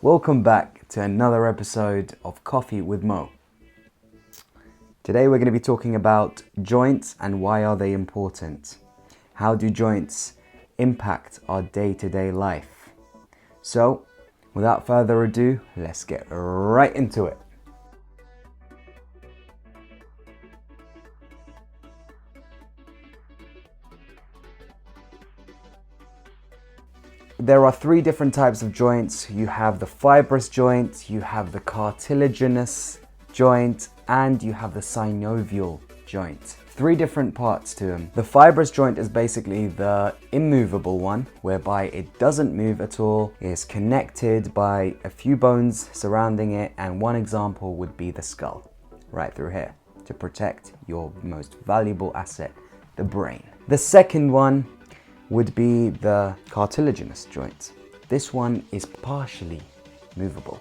Welcome back to another episode of Coffee with Mo. Today we're going to be talking about joints and why are they important. How do joints impact our day-to-day life? So, without further ado, let's get right into it. There are three different types of joints. You have the fibrous joint, you have the cartilaginous joint, and you have the synovial joint. Three different parts to them. The fibrous joint is basically the immovable one, whereby it doesn't move at all. It's connected by a few bones surrounding it, and one example would be the skull, right through here, to protect your most valuable asset, the brain. The second one would be the cartilaginous joint. This one is partially movable.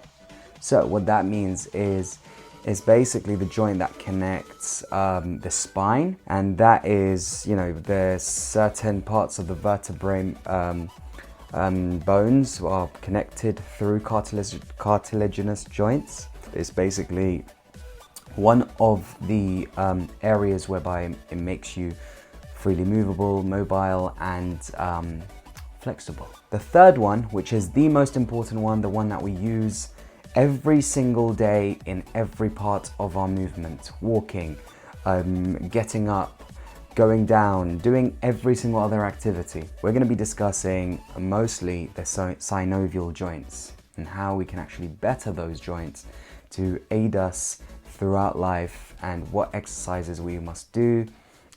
So what that means is basically the joint that connects the spine, and that is, there's certain parts of the vertebrae bones are connected through cartilaginous joints. It's basically one of the areas whereby it makes you freely movable, mobile, and flexible. The third one, which is the most important one, the one that we use every single day in every part of our movement, walking, getting up, going down, doing every single other activity. We're going to be discussing mostly the synovial joints and how we can actually better those joints to aid us throughout life, and what exercises we must do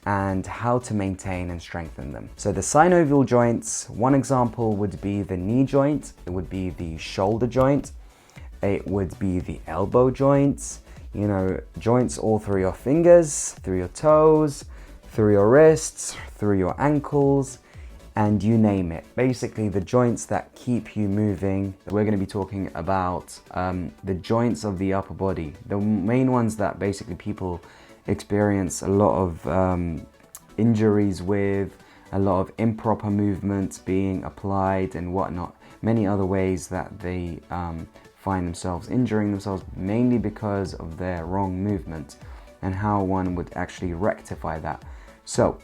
and how to maintain and strengthen them. So the synovial joints, one example would be the knee joint, it would be the shoulder joint, it would be the elbow joints, joints all through your fingers, through your toes, through your wrists, through your ankles, and you name it. Basically the joints that keep you moving. We're going to be talking about the joints of the upper body, the main ones that basically people experience a lot of injuries with, a lot of improper movements being applied and whatnot, many other ways that they find themselves injuring themselves, mainly because of their wrong movement, and how one would actually rectify that. So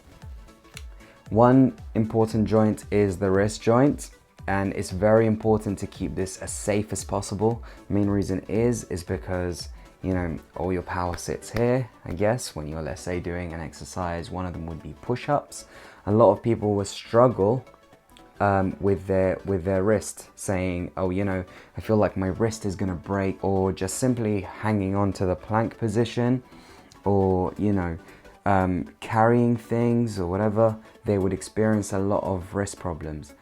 one important joint is the wrist joint, and it's very important to keep this as safe as possible. The main reason is because all your power sits here, I guess, when you're, let's say, doing an exercise. One of them would be push-ups. A lot of people will struggle with their wrist, saying, I feel like my wrist is gonna break, or just simply hanging on to the plank position, or carrying things or whatever. They would experience a lot of wrist problems.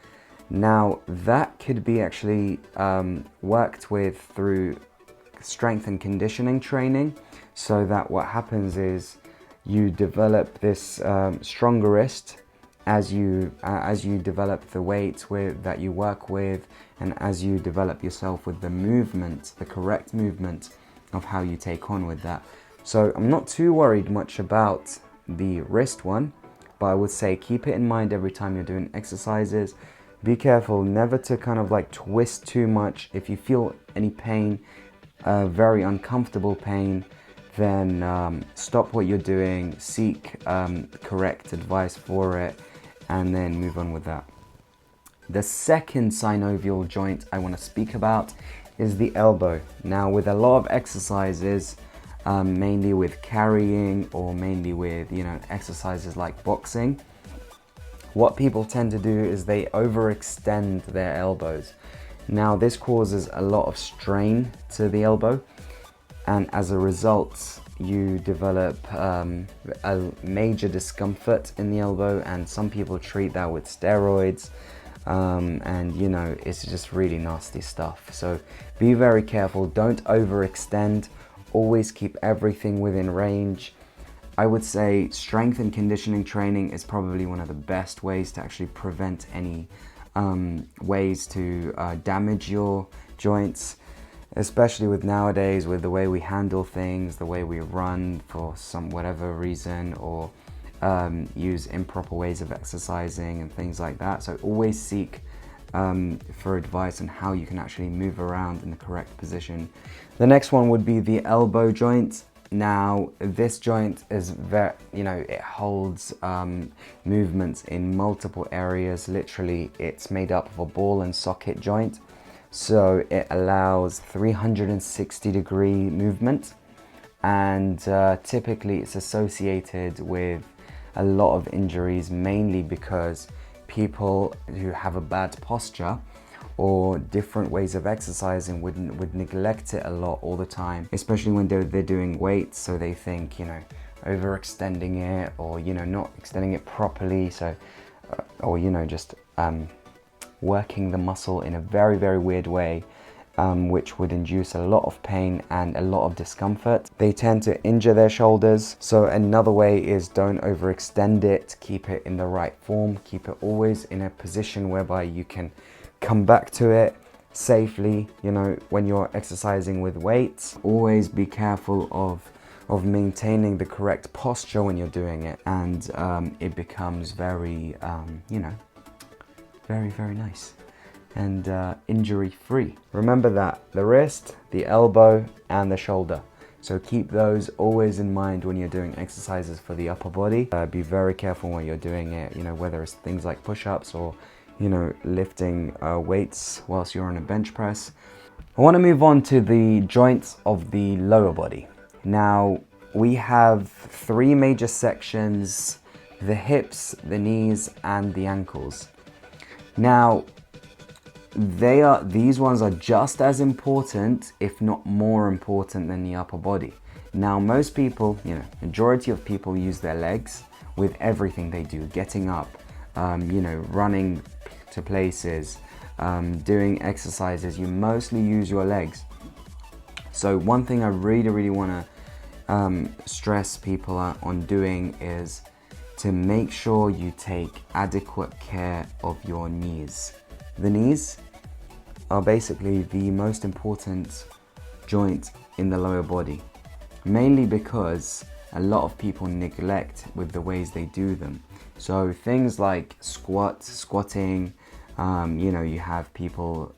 Now that could be actually worked with through strength and conditioning training, so that what happens is you develop this stronger wrist as you develop the weight that you work with, and as you develop yourself with the movement, the correct movement of how you take on with that. So I'm not too worried much about the wrist one, but I would say keep it in mind every time you're doing exercises. Be careful never to kind of like twist too much. If you feel any pain, very uncomfortable pain, then stop what you're doing, seek correct advice for it, and then move on with that. The second synovial joint I want to speak about is the elbow. Now with a lot of exercises, mainly with carrying, or mainly with exercises like boxing, what people tend to do is they overextend their elbows. Now this causes a lot of strain to the elbow, and as a result you develop a major discomfort in the elbow, and some people treat that with steroids, and it's just really nasty stuff. So be very careful, don't overextend, always keep everything within range. I would say strength and conditioning training is probably one of the best ways to actually prevent any ways to damage your joints, especially with nowadays, with the way we handle things, the way we run for whatever reason, or use improper ways of exercising and things like that. So always seek for advice on how you can actually move around in the correct position. The next one would be the elbow joint. Now, this joint is very, it holds movements in multiple areas. Literally, it's made up of a ball and socket joint. So it allows 360-degree movement, and typically it's associated with a lot of injuries, mainly because people who have a bad posture or different ways of exercising would neglect it a lot all the time, especially when they're doing weights. So they think, overextending it, or not extending it properly, so or just working the muscle in a very, very weird way, which would induce a lot of pain and a lot of discomfort. They tend to injure their shoulders. So another way is don't overextend it, keep it in the right form, keep it always in a position whereby you can come back to it safely. When you're exercising with weights, always be careful of maintaining the correct posture when you're doing it, and it becomes very, very, very nice and injury-free. Remember that the wrist, the elbow, and the shoulder. So keep those always in mind when you're doing exercises for the upper body. Be very careful when you're doing it, whether it's things like push-ups or lifting weights whilst you're on a bench press. I want to move on to the joints of the lower body. Now, we have three major sections: the hips, the knees, and the ankles. Now, these ones are just as important, if not more important, than the upper body. Now, most people, majority of people use their legs with everything they do: getting up, running to places, doing exercises. You mostly use your legs. So one thing I really, really want to stress people on doing is to make sure you take adequate care of your knees. The knees are basically the most important joint in the lower body, mainly because a lot of people neglect with the ways they do them. So things like squatting, you have people,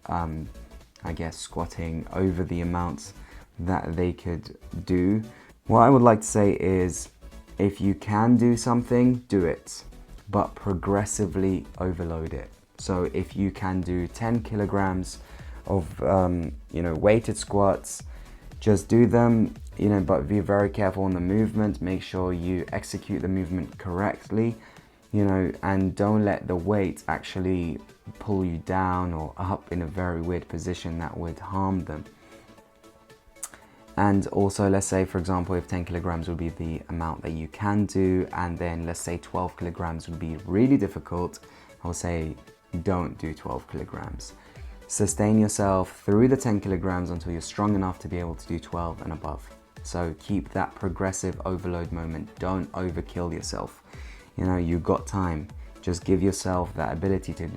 squatting over the amounts that they could do. What I would like to say is, if you can do something, do it, but progressively overload it. So if you can do 10 kilograms of, weighted squats, just do them, but be very careful on the movement. Make sure you execute the movement correctly, and don't let the weight actually pull you down or up in a very weird position that would harm them. And also, let's say, for example, if 10 kilograms would be the amount that you can do, and then let's say 12 kilograms would be really difficult, I'll say don't do 12 kilograms. Sustain yourself through the 10 kilograms until you're strong enough to be able to do 12 and above. So keep that progressive overload moment. Don't overkill yourself. You've got time. Just give yourself that ability to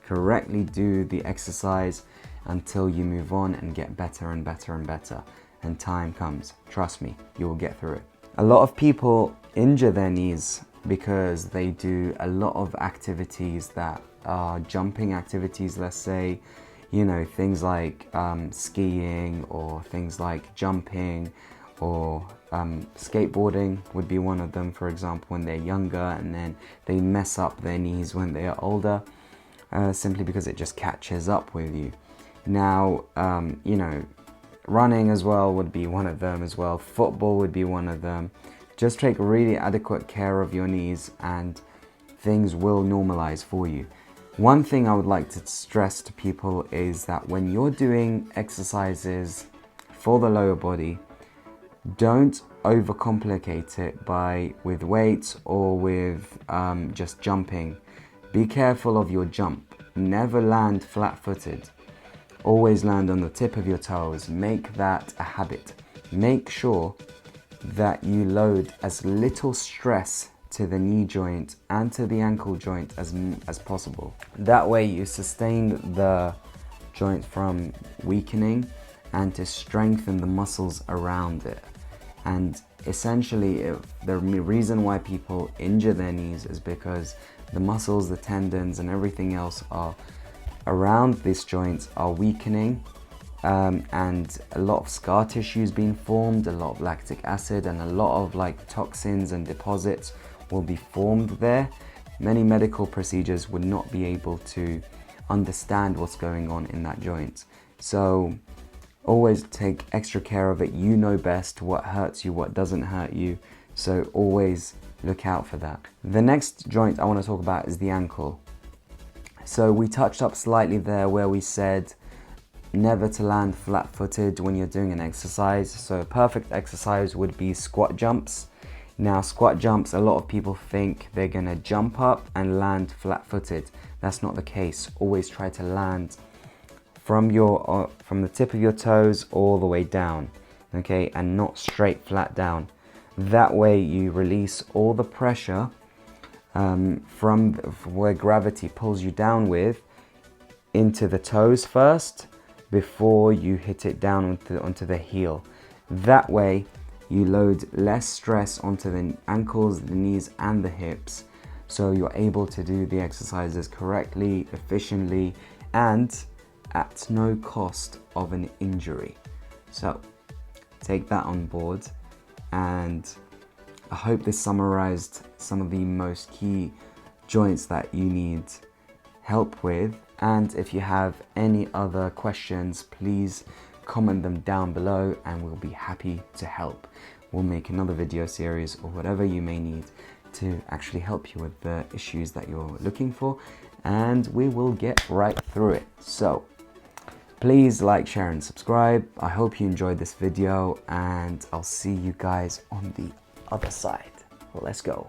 correctly do the exercise until you move on and get better and better and better. And time comes. Trust me, you will get through it. A lot of people injure their knees because they do a lot of activities that are jumping activities, let's say, things like skiing, or things like jumping, or skateboarding would be one of them, for example, when they're younger, and then they mess up their knees when they are older, simply because it just catches up with you. Now, running as well would be one of them as well. Football would be one of them. Just take really adequate care of your knees and things will normalize for you. One thing I would like to stress to people is that when you're doing exercises for the lower body, don't overcomplicate it with weights or with just jumping. Be careful of your jump. Never land flat-footed. Always land on the tip of your toes. Make that a habit. Make sure that you load as little stress to the knee joint and to the ankle joint as possible. That way you sustain the joint from weakening and to strengthen the muscles around it. And essentially, the reason why people injure their knees is because the muscles, the tendons, and everything else are around this joint are weakening, and a lot of scar tissue is being formed, a lot of lactic acid, and a lot of like toxins and deposits will be formed there. Many medical procedures would not be able to understand what's going on in that joint. So always take extra care of it. You know best what hurts you, what doesn't hurt you. So always look out for that. The next joint I want to talk about is the ankle. So we touched up slightly there where we said never to land flat-footed when you're doing an exercise. So a perfect exercise would be squat jumps. Now squat jumps, a lot of people think they're gonna jump up and land flat-footed. That's not the case. Always try to land from the tip of your toes all the way down, okay, and not straight flat down. That way you release all the pressure from where gravity pulls you down with into the toes first before you hit it down onto the heel. That way you load less stress onto the ankles, the knees and the hips, so you're able to do the exercises correctly, efficiently, and at no cost of an injury. So take that on board, and I hope this summarized some of the most key joints that you need help with. And if you have any other questions, please comment them down below and we'll be happy to help. We'll make another video series or whatever you may need to actually help you with the issues that you're looking for, and we will get right through it. So please like, share and subscribe. I hope you enjoyed this video, and I'll see you guys on the other side. Well, let's go.